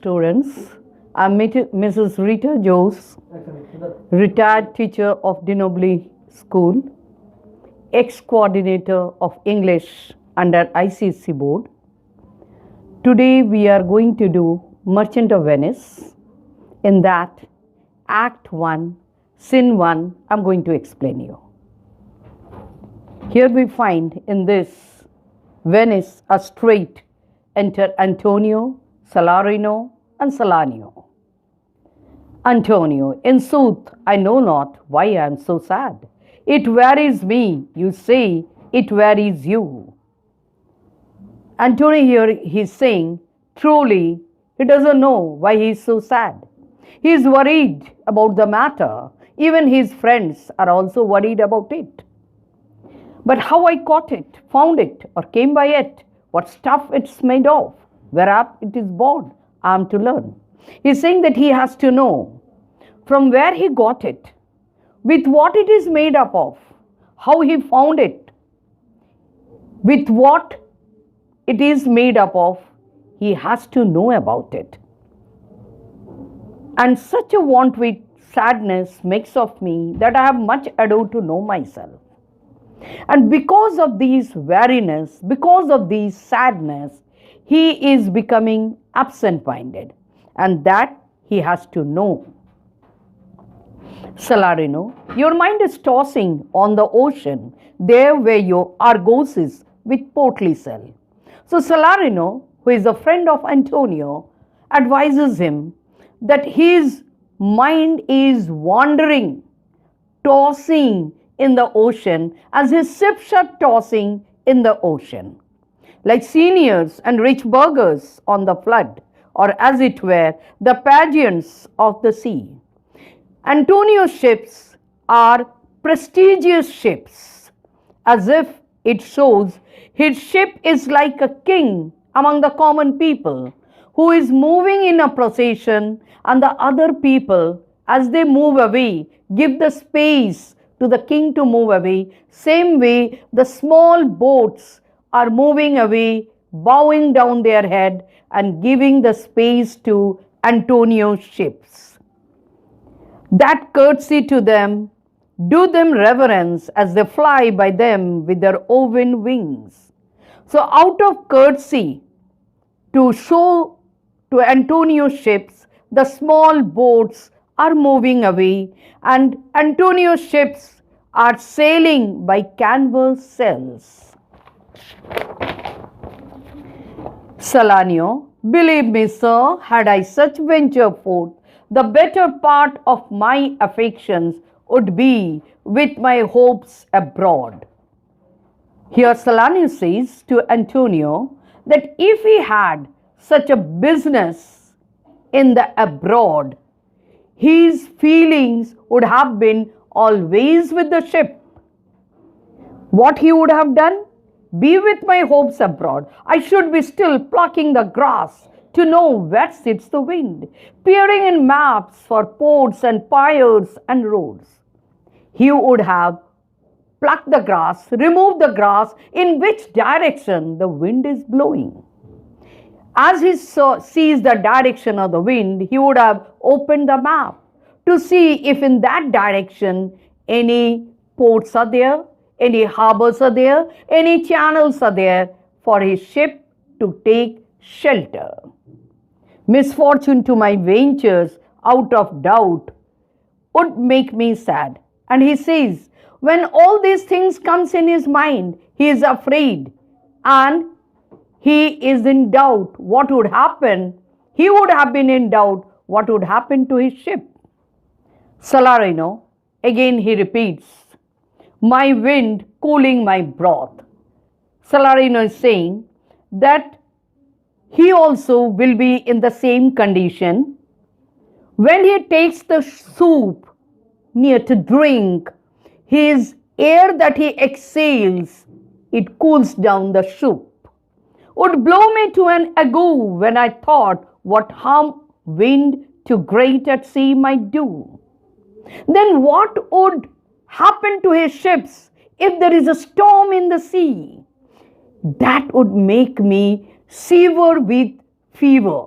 students. I'm Mrs. Rita Jose, retired teacher of Denobly School, ex-coordinator of English under ICSE board. Today we are going to do Merchant of Venice. In that, Act 1, Scene 1, I'm going to explain you. Here we find in this Venice a strait. Enter Antonio, Salarino, and Salanio. Antonio, in sooth, I know not why I am so sad. It wearies me, you say, it wearies you. Antonio here, he's saying, truly, he doesn't know why he is so sad. He is worried about the matter. Even his friends are also worried about it. But how I caught it, found it, or came by it, what stuff it's made of, whereat it is born, I am to learn. He's saying that he has to know from where he got it, with what it is made up of, how he found it, with what it is made up of, he has to know about it. And such a want with sadness makes of me that I have much ado to know myself. And because of these weariness, because of these sadness, he is becoming absent-minded, and that he has to know. Salarino, your mind is tossing on the ocean, there where your Argos is with portly sail. So Salarino, who is a friend of Antonio, advises him that his mind is wandering, tossing in the ocean as his ships are tossing in the ocean, like seniors and rich burghers on the flood, or as it were, the pageants of the sea. Antonio's ships are prestigious ships, as if it shows his ship is like a king among the common people, who is moving in a procession, and the other people, as they move away, give the space to the king to move away. Same way, the small boats are moving away, bowing down their head and giving the space to Antonio's ships. That courtesy to them, do them reverence as they fly by them with their woven wings. So out of courtesy to show to Antonio's ships, the small boats are moving away, and Antonio's ships are sailing by canvas sails. Salanio, believe me, sir, had I such venture forth, the better part of my affections would be with my hopes abroad. Here Salanio says to Antonio that if he had such a business in the abroad, his feelings would have been always with the ship. What he would have done? Be with my hopes abroad. I should be still plucking the grass to know where sits the wind, peering in maps for ports and piers and roads. He would have plucked the grass, removed the grass, in which direction the wind is blowing. As he sees the direction of the wind, he would have opened the map to see if in that direction any ports are there, any harbors are there, any channels are there for his ship to take shelter. Misfortune to my ventures, out of doubt, would make me sad. And he says, when all these things comes in his mind, he is afraid and he is in doubt what would happen. He would have been in doubt what would happen to his ship. Salarino, again he repeats, my wind cooling my broth. Salarino is saying that he also will be in the same condition. When he takes the soup near to drink, his air that he exhales, it cools down the soup. Would blow me to an ague when I thought what harm wind to great at sea might do. Then what would happen to his ships if there is a storm in the sea? That would make me shiver with fever.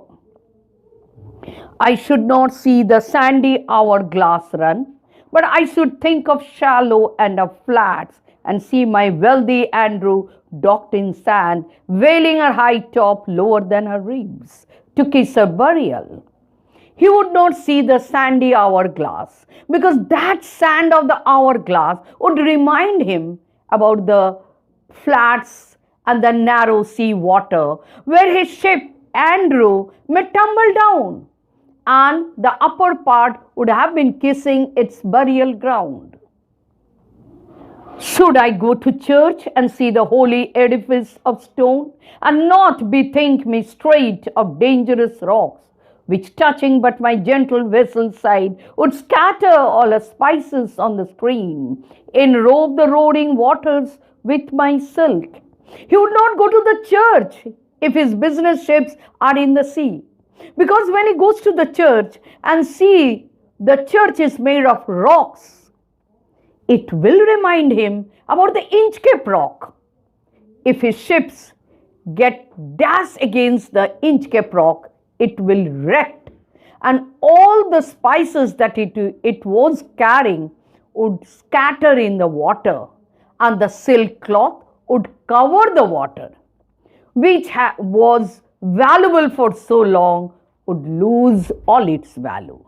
I should not see the sandy hourglass run, but I should think of shallow and of flats and see my wealthy Andrew docked in sand, veiling her high top lower than her ribs, to kiss her burial. He would not see the sandy hourglass because that sand of the hourglass would remind him about the flats and the narrow sea water where his ship Andrew may tumble down, and the upper part would have been kissing its burial ground. Should I go to church and see the holy edifice of stone and not bethink me straight of dangerous rocks, which touching but my gentle vessel's side would scatter all the spices on the stream, enrobe the roaring waters with my silk? He would not go to the church if his business ships are in the sea, because when he goes to the church and see the church is made of rocks, it will remind him about the Inchcape rock. If his ships get dashed against the Inchcape rock, it will wreck, and all the spices that it was carrying would scatter in the water, and the silk cloth would cover the water, which was valuable for so long, would lose all its value.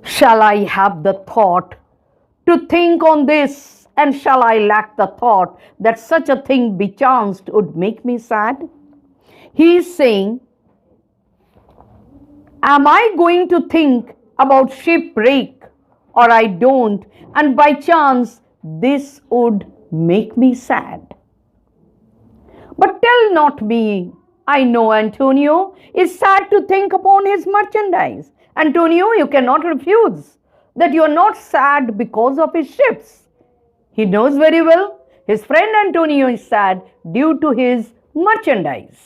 Shall I have the thought to think on this, and shall I lack the thought that such a thing bechanced would make me sad? He is saying, am I going to think about shipwreck, or I don't, and by chance this would make me sad? But tell not me, I know Antonio is sad to think upon his merchandise. Antonio, you cannot refuse that you are not sad because of his ships. He knows very well his friend Antonio is sad due to his merchandise.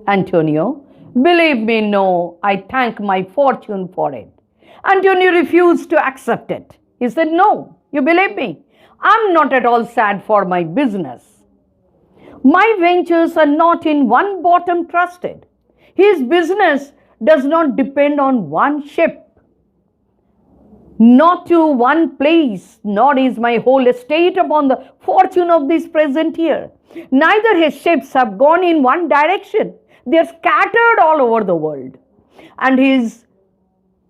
Antonio, believe me, no, I thank my fortune for it. Antonio refused to accept it. He said, no, you believe me, I'm not at all sad for my business. My ventures are not in one bottom trusted. His business does not depend on one ship, not to one place, nor is my whole estate upon the fortune of this present year. Neither his ships have gone in one direction. They are scattered all over the world. And his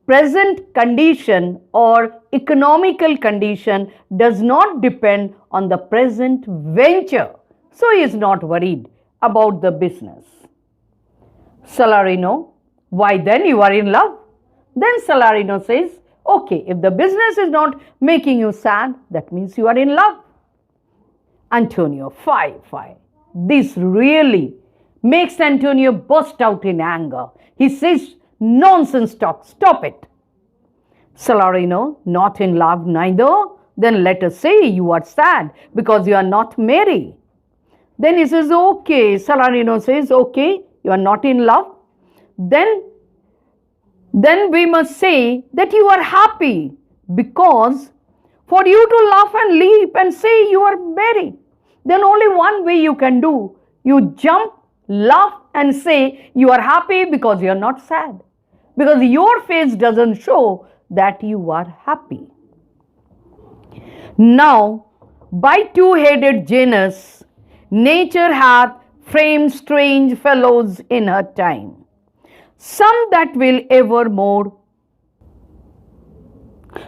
present condition or economical condition does not depend on the present venture. So he is not worried about the business. Salarino, why then you are in love? Then Salarino says, okay, if the business is not making you sad, that means you are in love. Antonio, fie. This really makes Antonio burst out in anger. He says, nonsense talk, stop it. Salarino, not in love neither? Then let us say you are sad because you are not merry. Then he says, okay. Salarino says, okay, you are not in love. Then we must say that you are happy, because for you to laugh and leap and say you are merry, then only one way you can do. You jump, laugh and say you are happy because you are not sad, because your face doesn't show that you are happy. Now, by two-headed Janus, nature hath framed strange fellows in her time, some that will evermore.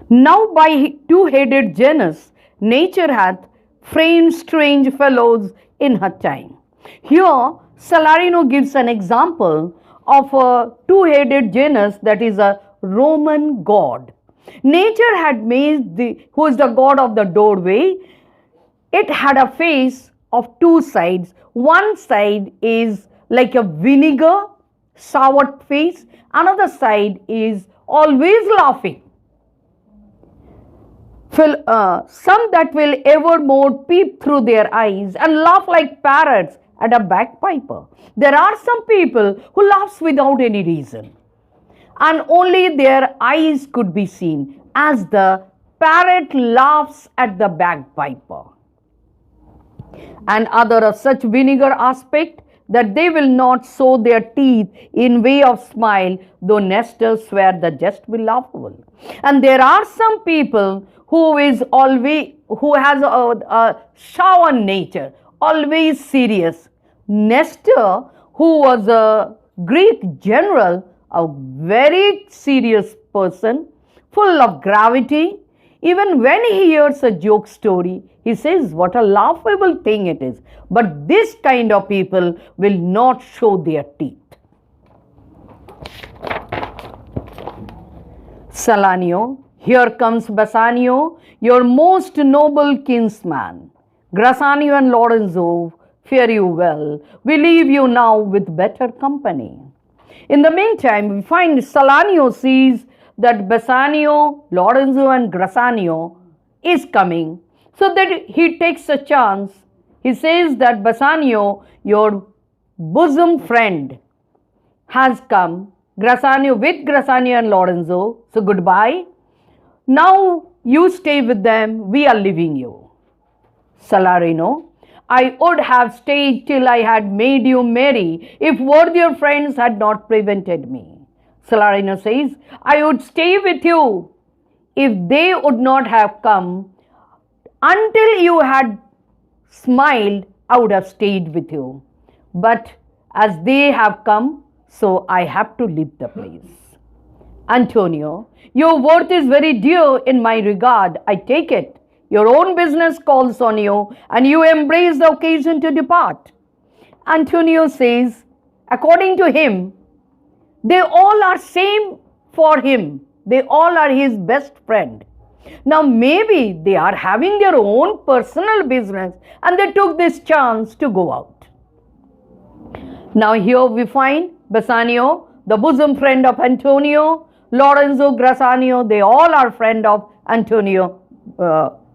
Now by two-headed Janus, nature hath framed strange fellows in her time. Here, Salarino gives an example of a two-headed Janus, that is a Roman god. Nature had made who is the god of the doorway. It had a face of two sides. One side is like a vinegar, sour face. Another side is always laughing. Some that will evermore peep through their eyes and laugh like parrots at a bagpiper. There are some people who laughs without any reason, and only their eyes could be seen, as the parrot laughs at the bagpiper. And other of such vinegar aspect, that they will not show their teeth in way of smile, though Nestor swear the jest be laughable. And there are some people who has a sour nature, always serious. Nestor, who was a Greek general, a very serious person, full of gravity. Even when he hears a joke story, he says, what a laughable thing it is. But this kind of people will not show their teeth. Salanio, here comes Bassanio, your most noble kinsman. Grassanio and Lorenzo, fare you well. We leave you now with better company. In the meantime, we find Salanio sees that Bassanio, Lorenzo and Grassanio is coming, so that he takes a chance. He says that Bassanio, your bosom friend, has come. Grassanio with Grassanio and Lorenzo, so goodbye. Now you stay with them, we are leaving you. Salarino, I would have stayed till I had made you merry, if worthier friends had not prevented me. Salarino says, I would stay with you if they would not have come. Until you had smiled, I would have stayed with you. But as they have come, so I have to leave the place. Antonio, your worth is very dear in my regard, I take it. Your own business calls on you, and you embrace the occasion to depart. Antonio says, according to him, they all are same for him. They all are his best friend. Now maybe they are having their own personal business and they took this chance to go out. Now here we find Bassanio, the bosom friend of Antonio, Lorenzo, Grassanio, they all are friend of Antonio.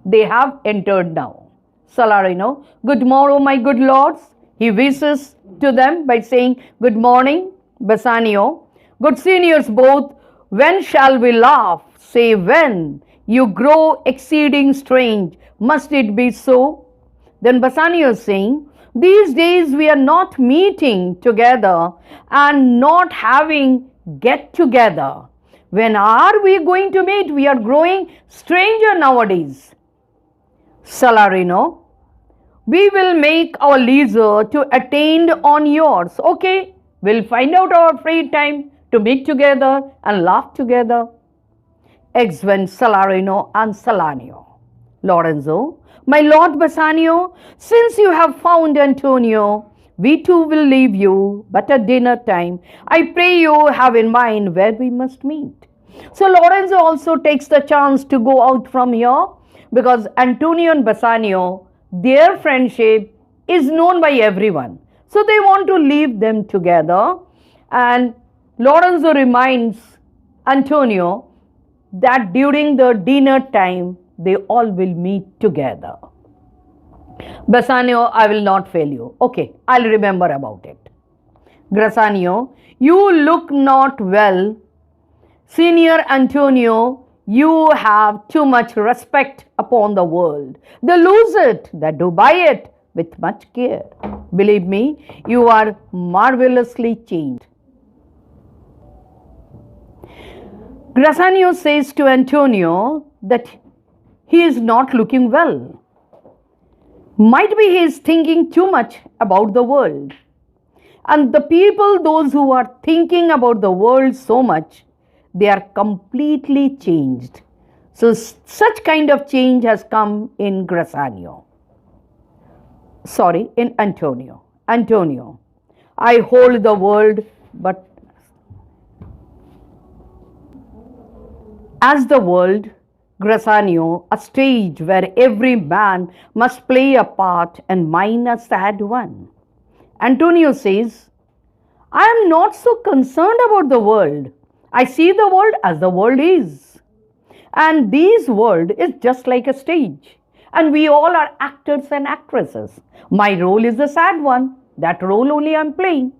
They have entered now. Salarino, good morrow, my good lords. He wishes to them by saying, good morning, Bassanio. Good seniors both, when shall we laugh? Say when. You grow exceeding strange. Must it be so? Then Bassanio is saying, these days we are not meeting together and not having get together. When are we going to meet? We are growing stranger nowadays. Salarino, we will make our leisure to attend on yours. Okay, we'll find out our free time to meet together and laugh together. Exeunt Salarino and Salanio. Lorenzo, my lord Bassanio, since you have found Antonio, we too will leave you, but at dinner time, I pray you have in mind where we must meet. So Lorenzo also takes the chance to go out from here, because Antonio and Bassanio, their friendship is known by everyone. So they want to leave them together, and Lorenzo reminds Antonio that during the dinner time, they all will meet together. Bassanio, I will not fail you. Okay, I'll remember about it. Grassanio, you look not well. Senior Antonio, you have too much respect upon the world. They lose it, they do buy it with much care. Believe me, you are marvelously changed. Grassanio says to Antonio that he is not looking well. Might be he is thinking too much about the world. And the people, those who are thinking about the world so much, they are completely changed. So such kind of change has come in Grassanio. Sorry, in Antonio. Antonio, I hold the world, but as the world, Grassanio, a stage where every man must play a part and mine a sad one. Antonio says, I am not so concerned about the world. I see the world as the world is. And this world is just like a stage. And we all are actors and actresses. My role is the sad one. That role only I am playing.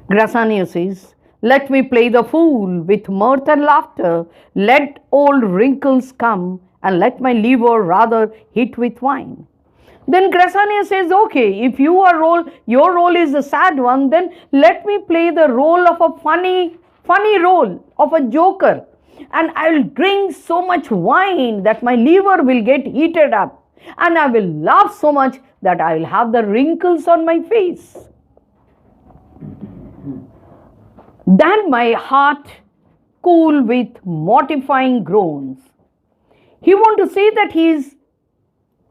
Grassanio says, let me play the fool with mirth and laughter. Let old wrinkles come and let my liver rather hit with wine. Then Grasania says, okay, if your role is the sad one, then let me play the role of a funny role of a joker. And I will drink so much wine that my liver will get heated up. And I will laugh so much that I will have the wrinkles on my face. Then my heart cool with mortifying groans. He wants to say that his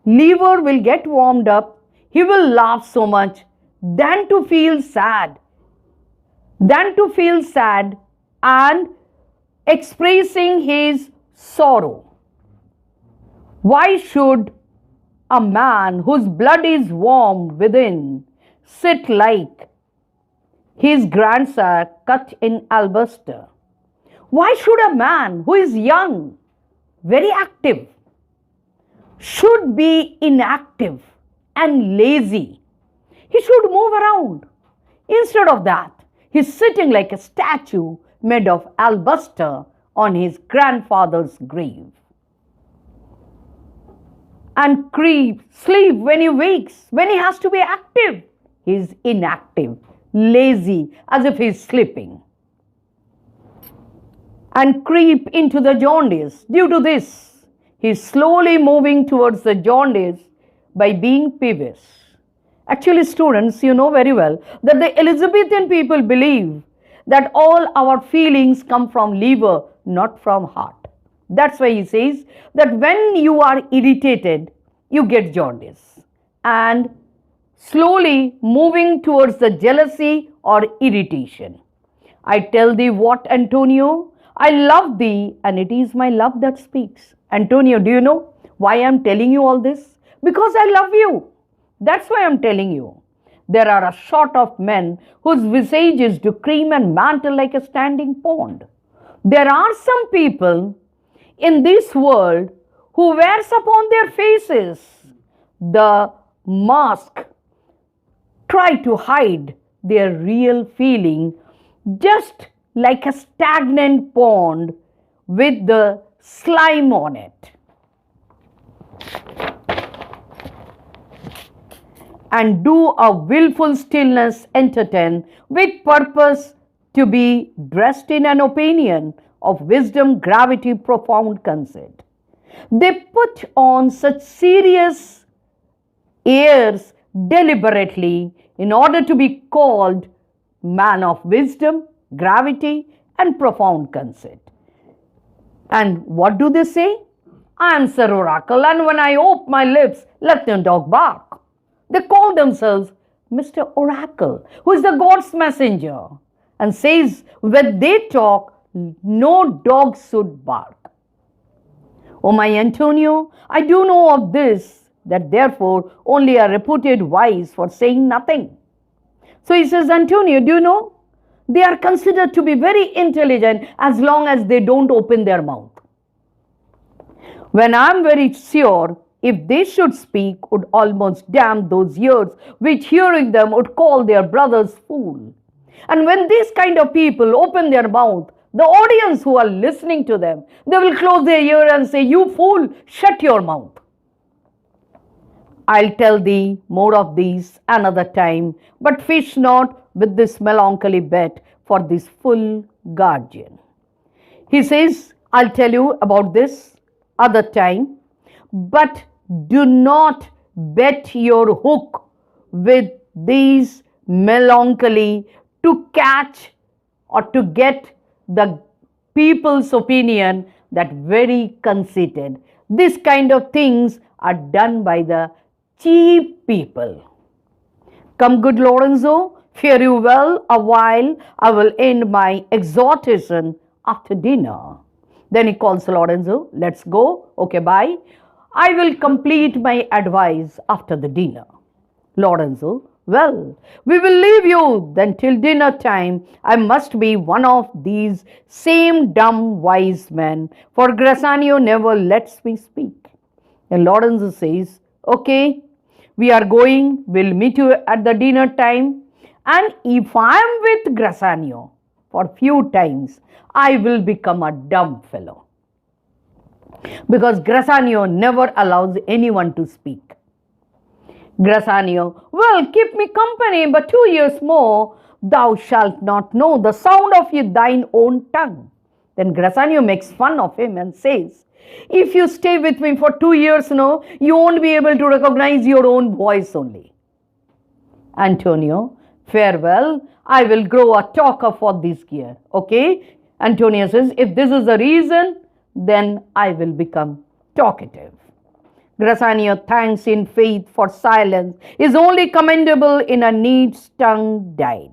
liver will get warmed up, he will laugh so much, than to feel sad and expressing his sorrow. Why should a man whose blood is warm within sit like his grandsire cut in alabaster? Why should a man who is young, very active, should be inactive and lazy? He should move around. Instead of that, he's sitting like a statue made of alabaster on his grandfather's grave. And sleep when he wakes, when he has to be active, he's inactive, lazy, as if he's sleeping. And creep into the jaundice. Due to this, he's slowly moving towards the jaundice by being peevish. Actually, students, you know very well that the Elizabethan people believe that all our feelings come from liver, not from heart. That's why he says that when you are irritated, you get jaundice. And slowly moving towards the jealousy or irritation. I tell thee what, Antonio, I love thee, and it is my love that speaks. Antonio, do you know why I am telling you all this? Because I love you. That's why I am telling you. There are a sort of men whose visage is to cream and mantle like a standing pond. There are some people in this world who wears upon their faces the mask, try to hide their real feeling, just like a stagnant pond with the slime on it. And do a willful stillness entertain with purpose to be dressed in an opinion of wisdom, gravity, profound conceit. They put on such serious airs deliberately in order to be called man of wisdom, gravity, and profound conceit. And what do they say? I am Sir Oracle, and when I open my lips, let the dog bark. They call themselves Mr. Oracle, who is the God's messenger, and says when they talk, no dog should bark. Oh my Antonio, I do know of this, that therefore only are reputed wise for saying nothing. So he says, Antonio, do you know? They are considered to be very intelligent as long as they don't open their mouth. When I am very sure, if they should speak, would almost damn those ears which hearing them would call their brothers fool. And when these kind of people open their mouth, the audience who are listening to them, they will close their ear and say, you fool, shut your mouth. I'll tell thee more of these another time, but fish not with this melancholy bet for this full guardian. He says, I'll tell you about this other time, but do not bet your hook with these melancholy to catch or to get the people's opinion that very conceited. This kind of things are done by the cheap people. Come, good Lorenzo, fare you well a while. I will end my exhortation after dinner. Then he calls Lorenzo, let's go. Okay, bye. I will complete my advice after the dinner. Lorenzo, well, we will leave you then till dinner time. I must be one of these same dumb wise men, for Grassanio never lets me speak. And Lorenzo says, okay, we are going, we'll meet you at the dinner time. And if I am with Grassanio for few times, I will become a dumb fellow. Because Grassanio never allows anyone to speak. Grassanio, well, keep me company but 2 years more. Thou shalt not know the sound of thine own tongue. Then Grassanio makes fun of him and says, if you stay with me for 2 years, no, you won't be able to recognize your own voice only. Antonio, farewell, I will grow a talker for this year. Okay? Antonio says, if this is the reason, then I will become talkative. Grassanio thanks in faith for silence is only commendable in a neat's tongue died.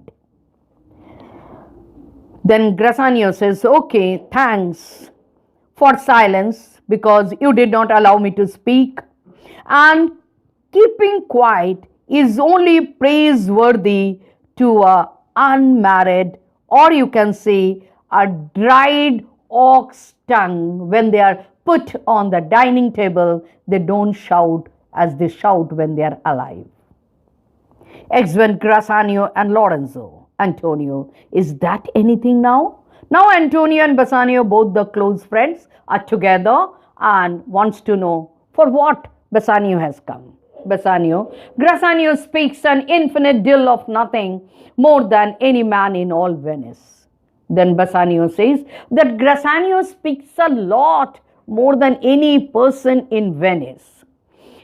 Then Grassanio says, okay, thanks for silence because you did not allow me to speak. And keeping quiet is only praiseworthy to a unmarried, or you can say a dried ox tongue. When they are put on the dining table, they don't shout as they shout when they are alive. Exeunt Grassanio and Lorenzo. Antonio, is that anything now? Now Antonio and Bassanio, both the close friends, are together and wants to know for what Bassanio has come. Bassanio, Grassanio speaks an infinite deal of nothing more than any man in all Venice. Then Bassanio says that Grassanio speaks a lot more than any person in Venice.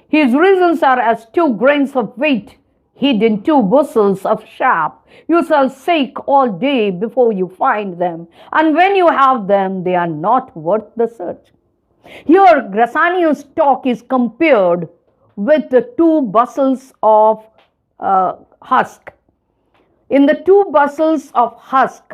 His reasons are as 2 grains of wheat hid in 2 bushels of chaff. You shall seek all day before you find them, and when you have them, they are not worth the search. Here, Grassanio's talk is compared with the 2 bushels of husk. In the 2 bushels of husk,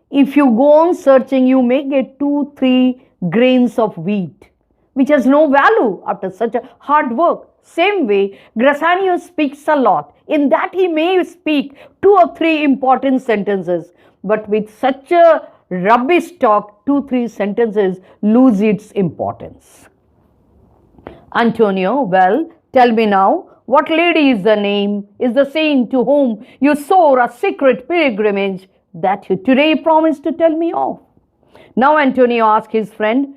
if you go on searching, you may get 2-3 grains of wheat, which has no value after such a hard work. Same way, Grassanio speaks a lot. In that he may speak 2 or 3 important sentences, but with such a rubbish talk, 2-3 sentences lose its importance. Antonio, well, tell me now, what lady is the saint to whom you swore a secret pilgrimage that you today promised to tell me of? Now Antonio asks his friend,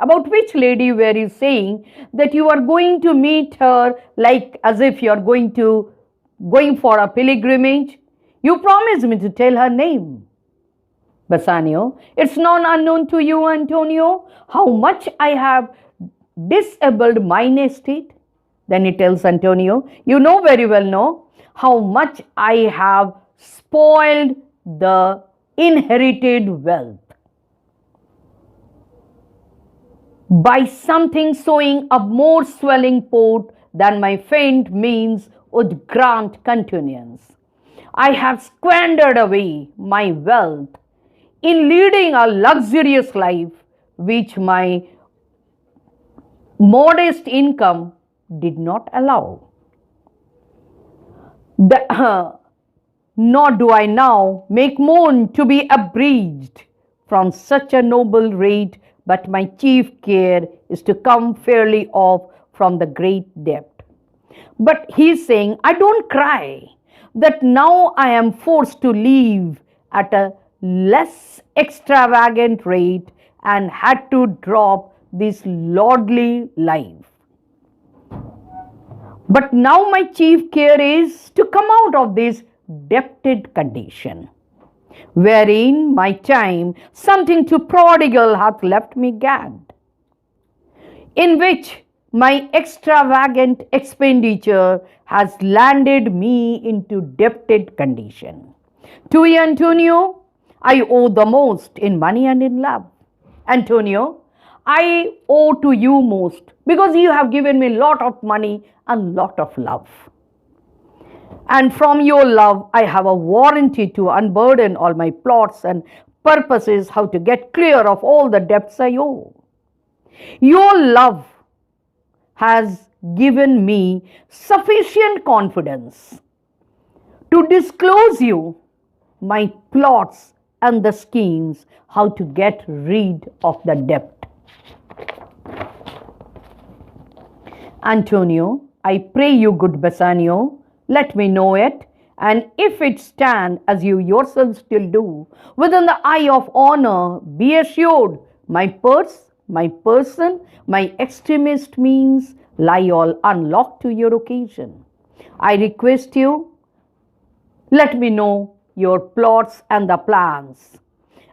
about which lady were you saying that you are going to meet her, like as if you are going for a pilgrimage? You promised me to tell her name. Bassanio, it's not unknown to you, Antonio, how much I have disabled mine estate. Then he tells Antonio, you know very well know how much I have spoiled the inherited wealth by something sowing a more swelling port than my faint means would grant continuance. I have squandered away my wealth in leading a luxurious life which my modest income did not allow. Nor do I now make moan to be abridged from such a noble rate, but my chief care is to come fairly off from the great debt. But he's saying, I don't cry that now I am forced to live at a less extravagant rate and had to drop this lordly life. But now my chief care is to come out of this debted condition, wherein my time something too prodigal hath left me gagged, in which my extravagant expenditure has landed me into debted condition. To you, Antonio, I owe the most in money and in love. Antonio, I owe to you most because you have given me lot of money and lot of love. And from your love, I have a warranty to unburden all my plots and purposes, how to get clear of all the debts I owe. Your love has given me sufficient confidence to disclose you my plots and the schemes how to get rid of the debt. Antonio, I pray you, good Bassanio, let me know it, and if it stand as you yourself still do, within the eye of honor, be assured my purse, my person, my extremest means, lie all unlocked to your occasion. I request you, let me know your plots and the plans.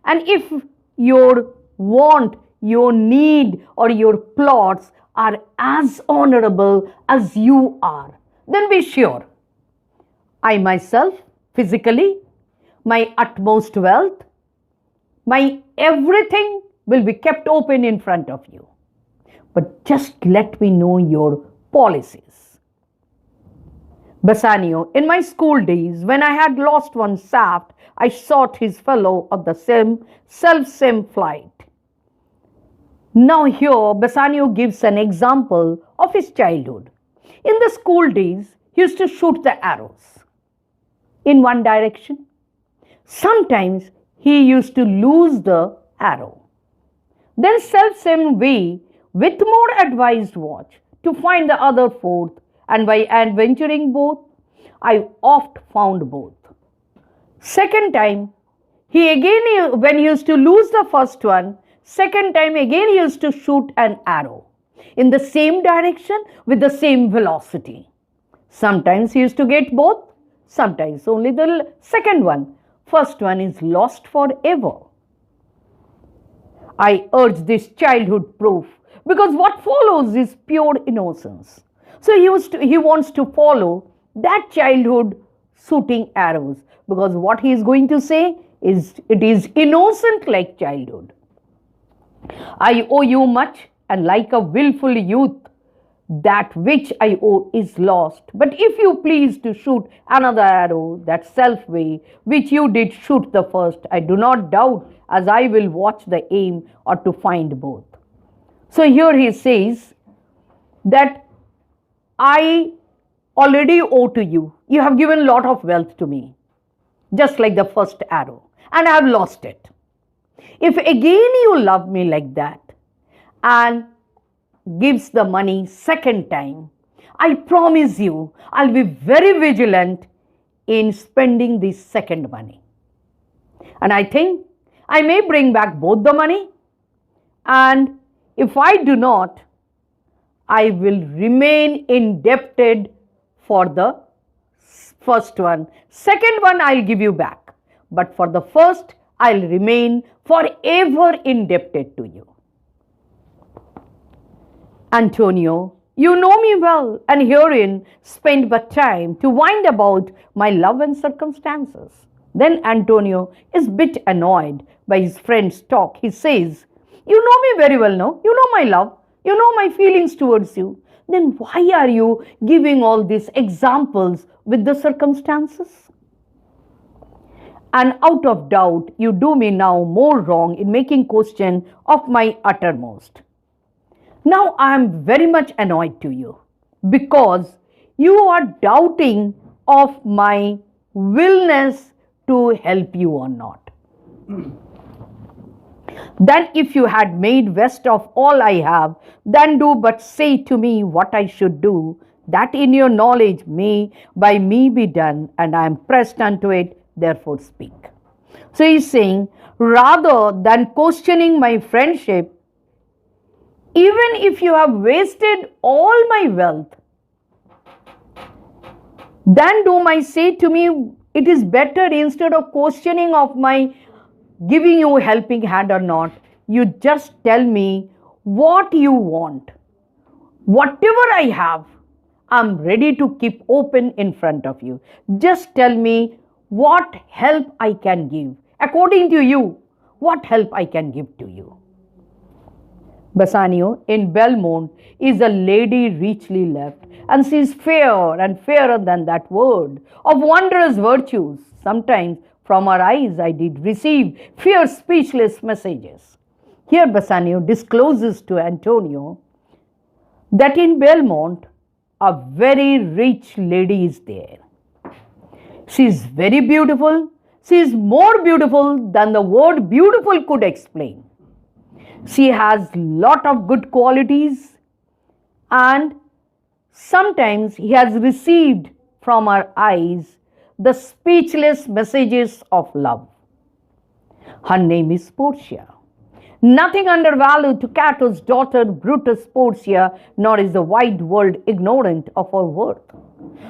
And if your want, your need, or your plots are as honorable as you are, then be sure I myself, physically, my utmost wealth, my everything will be kept open in front of you. But just let me know your policies. Bassanio, in my school days, when I had lost one shaft, I sought his fellow of the same flight. Now here, Bassanio gives an example of his childhood. In the school days, he used to shoot the arrows in one direction. Sometimes he used to lose the arrow. Then same way, with more advised watch, to find the other fourth, and by adventuring both, I oft found both. Second time, when he used to lose the first one, second time again he used to shoot an arrow in the same direction with the same velocity. Sometimes he used to get both, sometimes only the second one. First one is lost forever. I urge this childhood proof because what follows is pure innocence. So he wants to follow that childhood shooting arrows, because what he is going to say is it is innocent like childhood. I owe you much, and like a willful youth, that which I owe is lost. But if you please to shoot another arrow, that self way which you did shoot the first, I do not doubt, as I will watch the aim or to find both. So here he says that I already owe to you. You have given a lot of wealth to me, just like the first arrow, and I have lost it. If again you love me like that and gives the money second time, I promise you I'll be very vigilant in spending this second money. And I think I may bring back both the money, and if I do not, I will remain indebted for the first one. Second one I'll give you back, but for the first I'll remain forever indebted to you. Antonio, you know me well, and herein spend but time to wind about my love and circumstances. Then Antonio is a bit annoyed by his friend's talk. He says, you know me very well now. You know my love. You know my feelings towards you. Then why are you giving all these examples with the circumstances? And out of doubt, you do me now more wrong in making question of my uttermost. Now I am very much annoyed to you, because you are doubting of my willingness to help you or not. Then if you had made best of all I have, then do but say to me what I should do, that in your knowledge may by me be done, and I am pressed unto it, therefore speak. So he is saying, rather than questioning my friendship, even if you have wasted all my wealth, then do my say to me, it is better, instead of questioning of my giving you a helping hand or not, you just tell me what you want. Whatever I have, I'm ready to keep open in front of you. Just tell me what help I can give. According to you, what help I can give to you. Bassanio in Belmont is a lady richly left, and she is fair and fairer than that word, of wondrous virtues. Sometimes from her eyes I did receive fierce speechless messages. Here Bassanio discloses to Antonio that in Belmont a very rich lady is there. She is very beautiful. She is more beautiful than the word beautiful could explain. She has lot of good qualities, and sometimes he has received from her eyes the speechless messages of love. Her name is Portia. Nothing undervalued to Cato's daughter Brutus Portia, nor is the wide world ignorant of her worth.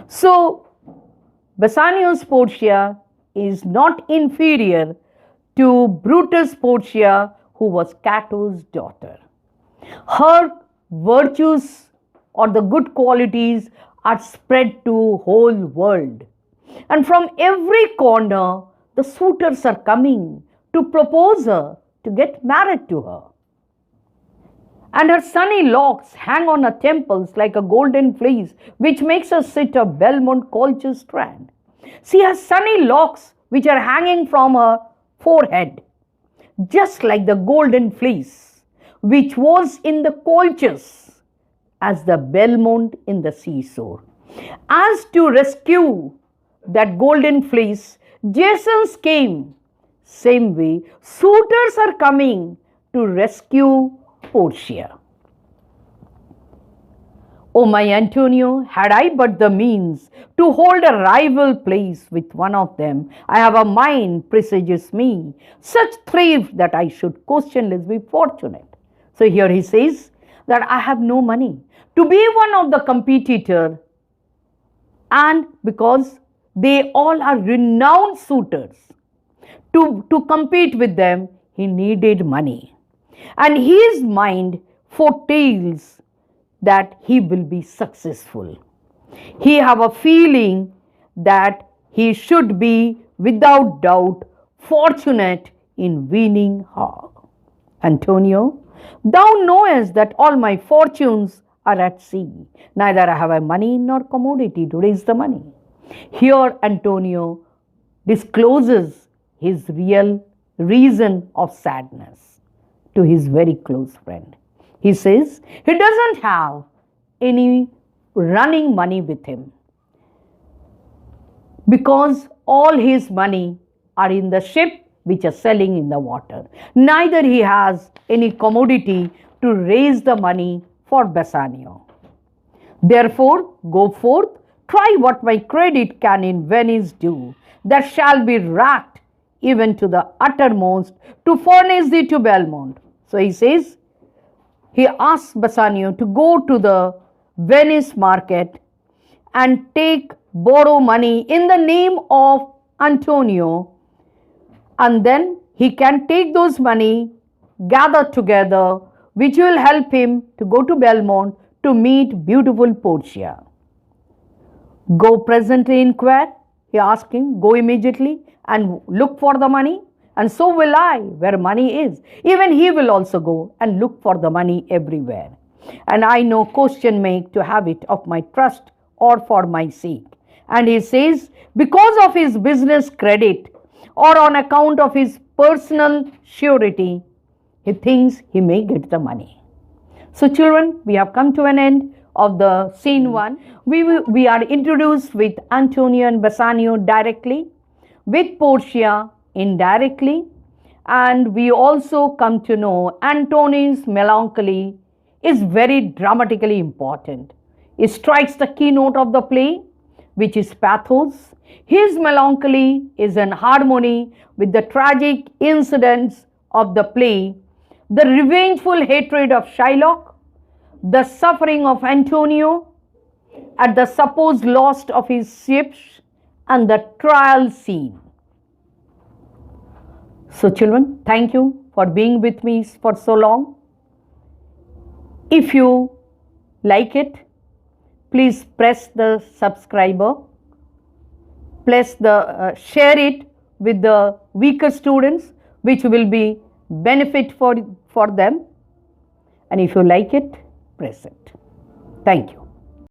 So, Bassanio's Portia is not inferior to Brutus Portia, who was Cato's daughter. Her virtues or the good qualities are spread to whole world. And from every corner, the suitors are coming to propose her, to get married to her. And her sunny locks hang on her temples like a golden fleece, which makes her sit a Belmont culture strand. See her sunny locks, which are hanging from her forehead, just like the golden fleece, which was in the colchers as the Belmont in the seashore. As to rescue that golden fleece, Jasons came. Same way, suitors are coming to rescue Portia. O my Antonio, had I but the means to hold a rival place with one of them, I have a mind presages me such thrift that I should questionless be fortunate. So here he says that I have no money to be one of the competitor, and because they all are renowned suitors, to compete with them, he needed money. And his mind foretells that he will be successful. He have a feeling that he should be without doubt fortunate in winning her. Antonio, thou knowest that all my fortunes are at sea. Neither I have a money nor commodity to raise the money. Here Antonio discloses his real reason of sadness to his very close friend. He says he doesn't have any running money with him because all his money are in the ship which are selling in the water. Neither he has any commodity to raise the money for Bassanio. Therefore, go forth, try what my credit can in Venice do, that shall be racked even to the uttermost to furnish thee to Belmont. So he says, he asks Bassanio to go to the Venice market and borrow money in the name of Antonio, and then he can take those money, gather together, which will help him to go to Belmont to meet beautiful Portia. Go presently inquire, he asked him, go immediately and look for the money, and so will I, where money is. Even he will also go and look for the money everywhere. And I no question make to have it of my trust or for my sake. And he says, because of his business credit or on account of his personal surety, he thinks he may get the money. So children, we have come to an end of the scene 1. We are introduced with Antonio and Bassanio directly, with Portia indirectly, and we also come to know Antonio's melancholy is very dramatically important. It strikes the keynote of the play, which is pathos. His melancholy is in harmony with the tragic incidents of the play, the revengeful hatred of Shylock, the suffering of Antonio at the supposed loss of his ships, and the trial scene. So children, thank you for being with me for so long. If you like it, please press the subscriber, share it with the weaker students, which will be benefit for them. And if you like it, press it. Thank you.